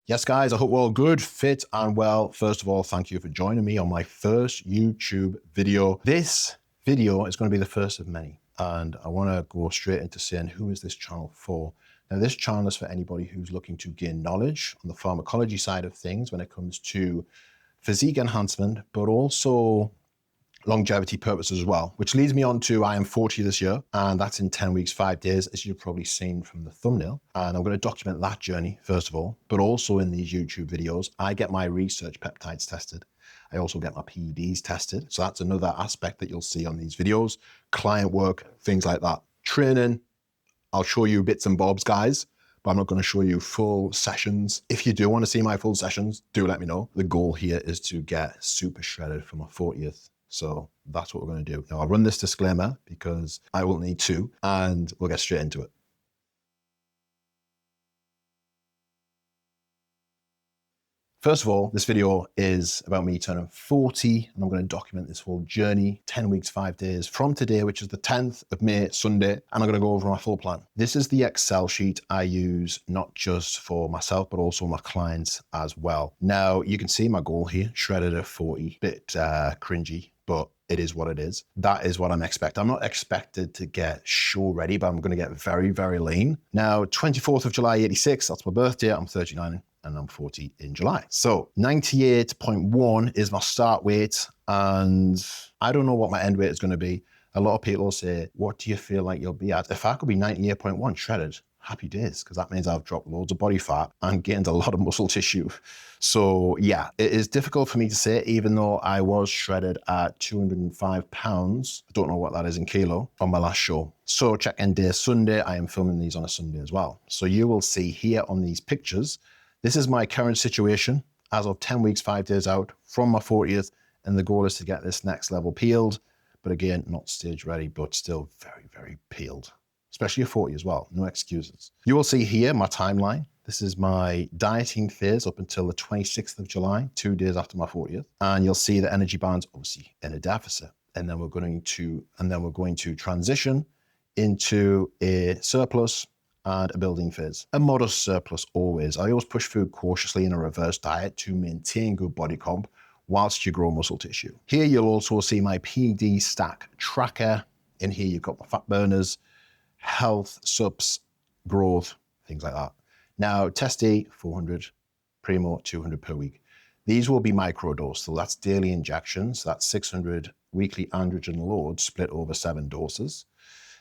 Yes, guys, I hope we're all good, fit, and well. First of all, thank you for joining me on my first YouTube video. This video is going to be the first of many, and I want to go straight into saying, who is this channel for? Now, this channel is for anybody who's looking to gain knowledge on the pharmacology side of things when it comes to physique enhancement, but also longevity purposes as well, which leads me on to I am 40 this year, and that's in 10 weeks, 5 days, as you've probably seen from the thumbnail. And I'm going to document that journey, first of all, but also in these YouTube videos, I get my research peptides tested. I also get my PEDs tested. So that's another aspect that you'll see on these videos, client work, things like that. Training, I'll show you bits and bobs, guys, but I'm not going to show you full sessions. If you do want to see my full sessions, do let me know. The goal here is to get super shredded for my 40th. So that's what we're going to do. Now, I'll run this disclaimer because I will need to, and we'll get straight into it. First of all, this video is about me turning 40, and I'm going to document this whole journey, 10 weeks, 5 days from today, which is the 10th of May, Sunday, and I'm going to go over my full plan. This is the Excel sheet I use not just for myself, but also my clients as well. Now, you can see my goal here, shredded at 40, bit cringy, but it is what it is. That is what I'm expecting. I'm not expected to get show ready, but I'm going to get very, very lean. Now, 24th of July, 86, that's my birthday. I'm 39 and I'm 40 in July. So 98.1 is my start weight. And I don't know what my end weight is going to be. A lot of people say, what do you feel like you'll be at? If I could be 98.1 shredded, happy days, because that means I've dropped loads of body fat and gained a lot of muscle tissue. So yeah, it is difficult for me to say, even though I was shredded at 205 pounds. I don't know what that is in kilo on my last show. So check-in day Sunday. I am filming these on a Sunday as well. So you will see here on these pictures, this is my current situation as of 10 weeks, 5 days out from my 40th. And the goal is to get this next level peeled. But again, not stage ready, but still very, very peeled. Especially at 40 as well, no excuses. You will see here my timeline. This is my dieting phase up until the 26th of July, 2 days after my 40th. And you'll see the energy band's obviously in a deficit. And then we're going to transition into a surplus and a building phase. A modest surplus always. I always push food cautiously in a reverse diet to maintain good body comp whilst you grow muscle tissue. Here you'll also see my PD stack tracker. In here you've got my fat burners, health, subs, growth, things like that. Now, test A, 400, Primo, 200 per week. These will be microdose, so that's daily injections. That's 600 weekly androgen loads split over 7 doses.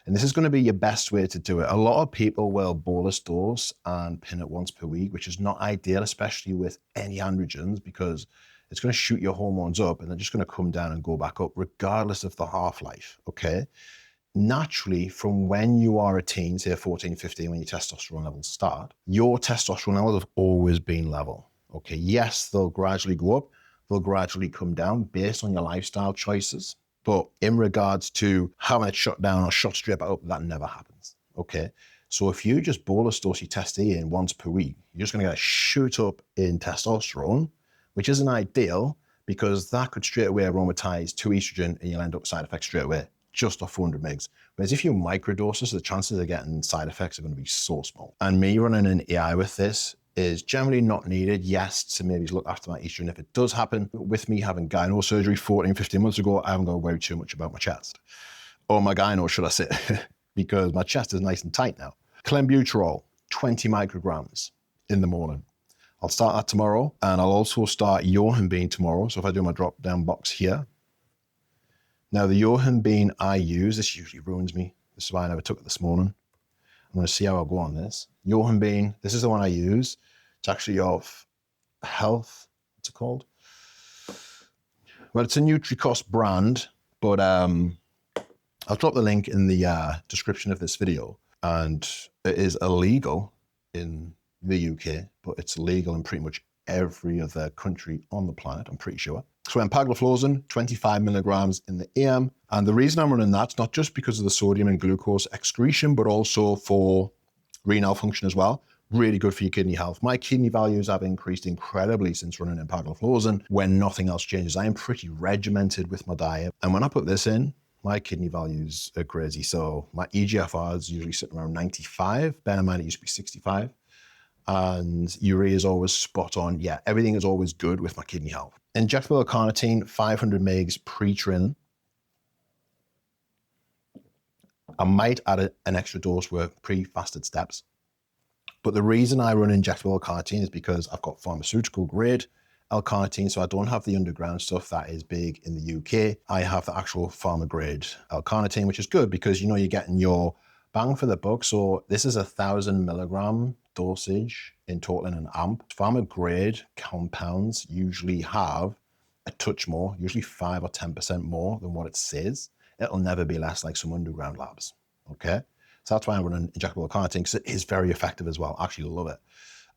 And this is going to be your best way to do it. A lot of people will bolus dose and pin it once per week, which is not ideal, especially with any androgens, because it's going to shoot your hormones up and they're just going to come down and go back up, regardless of the half-life, okay? Naturally, from when you are a teen, say 14, 15, when your testosterone levels start, your testosterone levels have always been level. Okay, yes, they'll gradually go up, they'll gradually come down based on your lifestyle choices. But in regards to having it shut down or shot straight back up, that never happens. Okay, so if you just bolus dose your test in once per week, you're just going to get a shoot up in testosterone, which isn't ideal because that could straight away aromatize to estrogen and you'll end up side effects straight away, just off 400 mgs. Whereas if you microdose, the chances of getting side effects are going to be so small. And me running an AI with this is generally not needed. Yes, to maybe look after my estrogen if it does happen. But with me having gyno surgery 14, 15 months ago, I haven't got to worry too much about my chest. Or my gyno, should I say, because my chest is nice and tight now. Clenbuterol, 20 micrograms in the morning. I'll start that tomorrow, and I'll also start yohimbine tomorrow. So if I do my drop-down box here, now, the yohimbine I use, this usually ruins me. This is why I never took it this morning. I'm going to see how I go on this. Yohimbine, this is the one I use. It's actually of Health, what's it called? Well, it's a NutriCost brand, but I'll drop the link in the description of this video. And it is illegal in the UK, but it's legal in pretty much every other country on the planet, I'm pretty sure. So empagliflozin, 25 milligrams in the AM. And the reason I'm running that's not just because of the sodium and glucose excretion, but also for renal function as well. Really good for your kidney health. My kidney values have increased incredibly since running empagliflozin when nothing else changes. I am pretty regimented with my diet. And when I put this in, my kidney values are crazy. So my EGFR is usually sitting around 95. Bear in mind, it used to be 65. and urea is always spot on. Yeah, everything is always good with my kidney health. Injectable L-carnitine, 500 mgs pre-training. I might add an extra dose with pre-fasted steps. But the reason I run injectable L-carnitine is because I've got pharmaceutical grade L-carnitine, so I don't have the underground stuff that is big in the UK. I have the actual pharma grade L-carnitine, which is good because you know you're getting your bang for the buck. So this is 1,000 milligram dosage in total in an amp. Pharma grade compounds usually have a touch more, usually 5 or 10% more than what it says. It'll never be less like some underground labs, okay? So that's why I'm running injectable L-carnitine, because it is very effective as well. I actually love it.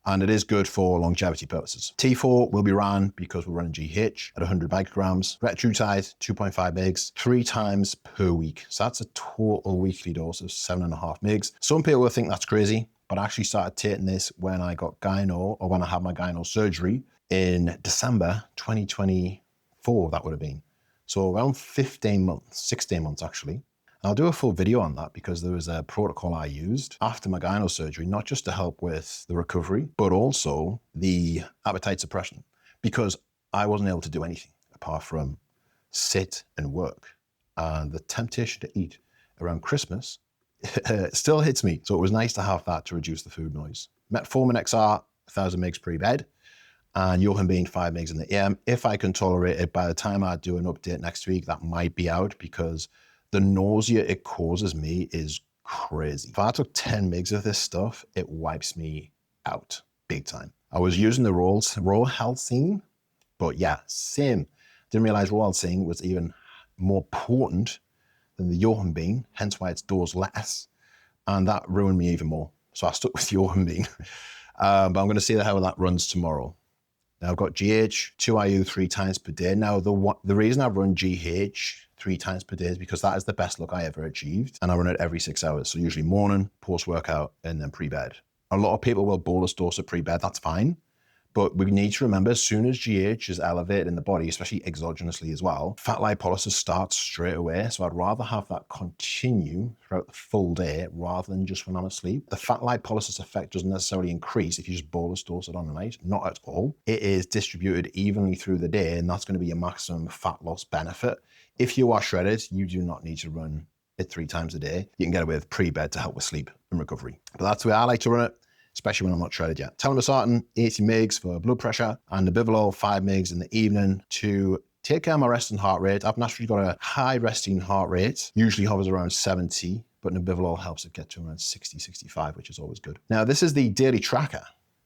And it is good for longevity purposes. T4 will be ran because we're running GH at 100 micrograms. Retatrutide, 2.5 mgs, 3 times per week. So that's a total weekly dose of 7.5 mgs. Some people will think that's crazy, but I actually started taking this when I got gyno, or when I had my gyno surgery in December 2024, that would have been. So around 15 months, 16 months actually. I'll do a full video on that because there was a protocol I used after my gyno surgery, not just to help with the recovery, but also the appetite suppression, because I wasn't able to do anything apart from sit and work. And the temptation to eat around Christmas still hits me. So it was nice to have that to reduce the food noise. Metformin XR, 1,000 mgs pre-bed, and yohimbine 5 mgs in the AM. If I can tolerate it, by the time I do an update next week, that might be out, because the nausea it causes me is crazy. If I took 10 mgs of this stuff, it wipes me out big time. I was using the raw Halcine, but yeah, same. Didn't realize raw Halcine was even more potent than the yohimbine, hence why it's dosed less. And that ruined me even more. So I stuck with yohimbine. But I'm going to see how that runs tomorrow. Now I've got GH, 2IU 3 times per day. Now the reason I've run GH 3 times per day is because that is the best look I ever achieved. And I run it every 6 hours. So usually morning, post-workout, and then pre-bed. A lot of people will bolus dose at pre-bed, that's fine. But we need to remember, as soon as GH is elevated in the body, especially exogenously as well, fat lipolysis starts straight away. So I'd rather have that continue throughout the full day rather than just when I'm asleep. The fat lipolysis effect doesn't necessarily increase if you just bolus dose it on the night, not at all. It is distributed evenly through the day, and that's going to be your maximum fat loss benefit. If you are shredded, you do not need to run it 3 times a day. You can get away with pre-bed to help with sleep and recovery. But that's the way I like to run it, especially when I'm not shredded yet. Telmisartan, 80 mgs for blood pressure, and Nebivolol, 5 mgs in the evening to take care of my resting heart rate. I've naturally got a high resting heart rate, usually hovers around 70, but Nebivolol helps it get to around 60, 65, which is always good. Now, this is the daily tracker.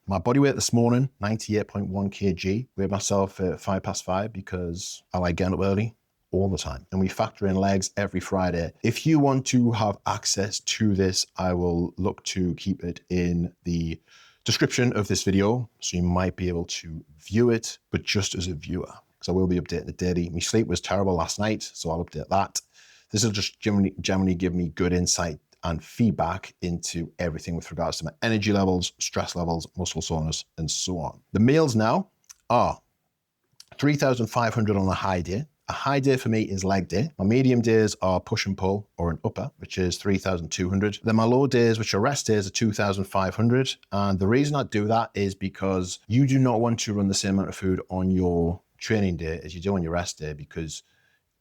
My body weight this morning, 98.1 kg. Weighed myself at 5:05 because I like getting up early all the time. And we factor in legs every Friday. If you want to have access to this, I will look to keep it in the description of this video, so you might be able to view it, but just as a viewer, because I will be updating it daily. My sleep was terrible last night, so I'll update that. This will just generally give me good insight and feedback into everything with regards to my energy levels, stress levels, muscle soreness, and so on. The meals now are 3,500 on a high day. A high day for me is leg day. My medium days are push and pull or an upper, which is 3,200. Then my low days, which are rest days, are 2,500. And the reason I do that is because you do not want to run the same amount of food on your training day as you do on your rest day, because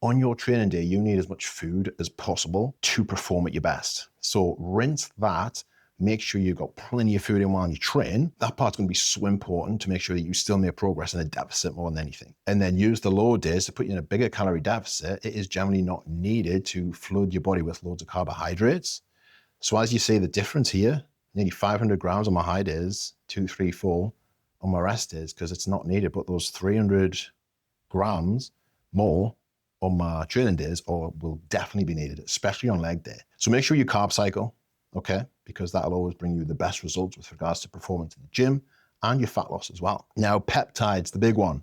on your training day, you need as much food as possible to perform at your best. So rinse that. Make sure you've got plenty of food in while you train. That part's going to be so important to make sure that you still make progress in a deficit more than anything. And then use the low days to put you in a bigger calorie deficit. It is generally not needed to flood your body with loads of carbohydrates. So as you see the difference here, nearly 500 grams on my high days, 2, 3, 4 on my rest days, because it's not needed, but those 300 grams more on my training days will definitely be needed, especially on leg day. So make sure you carb cycle, okay? Because that'll always bring you the best results with regards to performance in the gym and your fat loss as well. Now, peptides, the big one,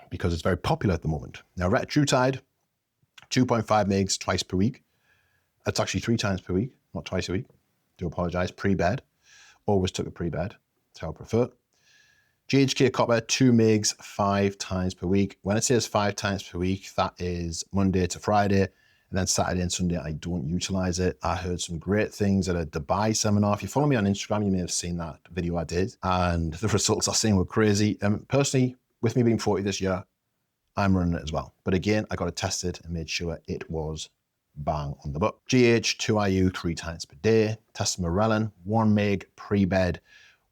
because it's very popular at the moment. Now, retatrutide, 2.5 mgs twice per week. That's actually 3 times per week, not twice a week. Do apologize, pre-bed. Always took a pre-bed, that's how I prefer. GHK copper, 2 mgs 5 times per week. When it says 5 times per week, that is Monday to Friday, And then Saturday and Sunday, I don't utilize it. I heard some great things at a Dubai seminar. If you follow me on Instagram, you may have seen that video I did. And the results I seen were crazy. And personally, with me being 40 this year, I'm running it as well. But again, I got it tested and made sure it was bang on the butt. GH, 2IU, 3 times per day. Testosterone, 1 mg pre-bed,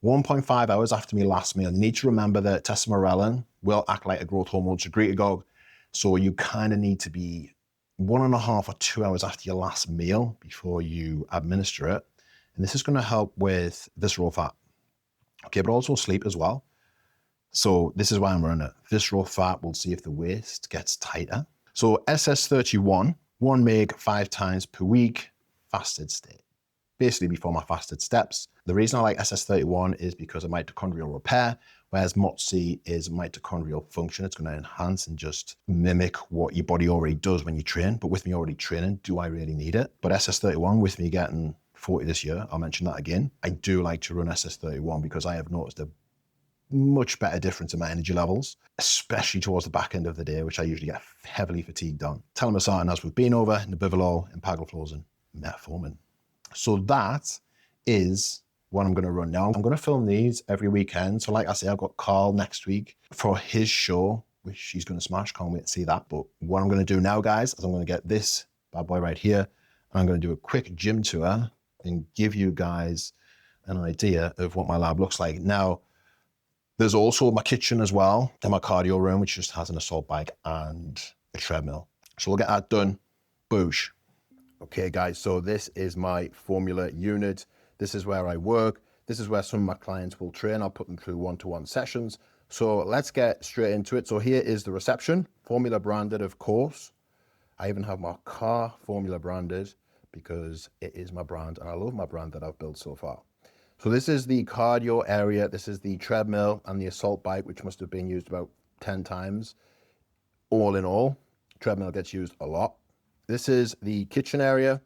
1.5 hours after my last meal. You need to remember that testosterone will act like a growth hormone secretagogue. So you kind of need to be 1.5 or 2 hours after your last meal before you administer it. And this is going to help with visceral fat. Okay, but also sleep as well. So this is why I'm running it. Visceral fat will see if the waist gets tighter. So SS31, 1 mg 5 times per week, fasted state. Basically before my fasted steps. The reason I like SS31 is because of mitochondrial repair, whereas MOTS-C is mitochondrial function. It's going to enhance and just mimic what your body already does when you train. But with me already training, do I really need it? But SS31, with me getting 40 this year, I'll mention that again. I do like to run SS31 because I have noticed a much better difference in my energy levels, especially towards the back end of the day, which I usually get heavily fatigued on. Telmisartan, as we've been over, nebivolol, empagliflozin, metformin. So that is what I'm going to run now. I'm going to film these every weekend. So like I say, I've got Carl next week for his show, which he's going to smash. Can't wait to see that. But what I'm going to do now, guys, is I'm going to get this bad boy right here. And I'm going to do a quick gym tour and give you guys an idea of what my lab looks like. Now, there's also my kitchen as well, and my cardio room, which just has an assault bike and a treadmill. So we'll get that done. Boosh. Okay, guys, so this is my formula unit. This is where I work. This is where some of my clients will train. I'll put them through one-to-one sessions. So let's get straight into it. So here is the reception, formula branded, of course. I even have my car formula branded because it is my brand, and I love my brand that I've built so far. So this is the cardio area. This is the treadmill and the assault bike, which must have been used about 10 times. All in all, treadmill gets used a lot. This is the kitchen area.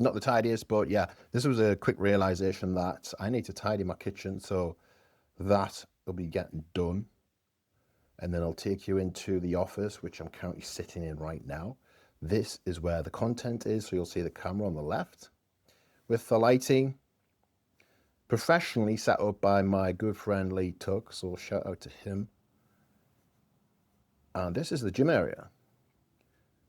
Not the tidiest, but yeah, this was a quick realization that I need to tidy my kitchen. So that will be getting done. And then I'll take you into the office, which I'm currently sitting in right now. This is where the content is. So you'll see the camera on the left with the lighting professionally set up by my good friend Lee Tuck. So shout out to him. And this is the gym area.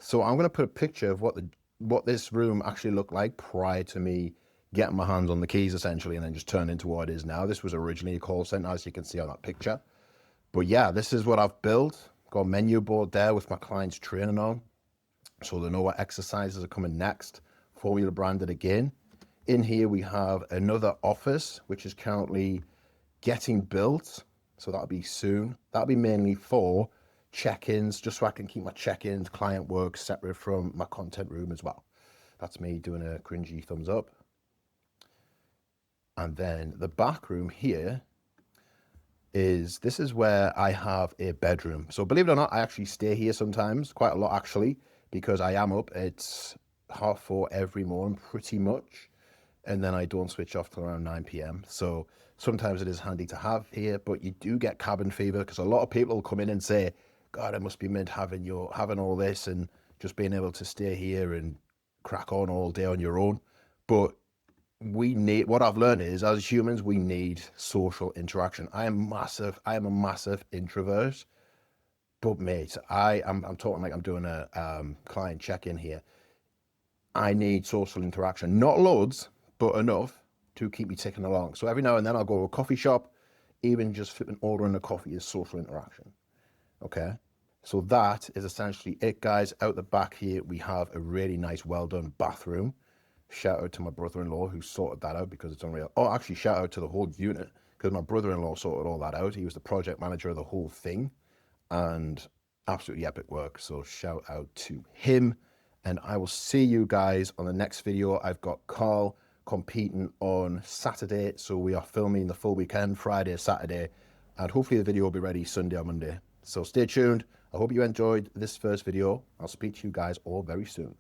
So I'm going to put a picture of what this room actually looked like prior to me getting my hands on the keys, essentially, and then just turn into what it is now. This was originally a call center, as you can see on that picture. But yeah, this is what I've built. Got a menu board there with my clients training on, so they know what exercises are coming next. Formula branded again. In here we have another office, which is currently getting built. So that'll be soon. That'll be mainly for check-ins, just so I can keep my check-ins, client work separate from my content room as well. That's me doing a cringy thumbs up. And then the back room here this is where I have a bedroom. So believe it or not, I actually stay here sometimes, quite a lot actually, because I am up. It's 4:30 every morning, pretty much. And then I don't switch off till around 9 p.m. So sometimes it is handy to have here, but you do get cabin fever because a lot of people will come in and say, God, it must be mint having all this and just being able to stay here and crack on all day on your own. But what I've learned is, as humans, we need social interaction. I am a massive introvert, but mate, I'm talking like I'm doing a client check-in here. I need social interaction, not loads, but enough to keep me ticking along. So every now and then I'll go to a coffee shop. Even just flipping ordering a coffee is social interaction. Okay, so that is essentially it, guys. Out the back here, we have a really nice, well done bathroom. Shout out to my brother-in-law who sorted that out because it's unreal. Oh, actually, shout out to the whole unit because my brother-in-law sorted all that out. He was the project manager of the whole thing and absolutely epic work. So shout out to him. And I will see you guys on the next video. I've got Carl competing on Saturday. So we are filming the full weekend, Friday, Saturday, and hopefully the video will be ready Sunday or Monday. So stay tuned. I hope you enjoyed this first video. I'll speak to you guys all very soon.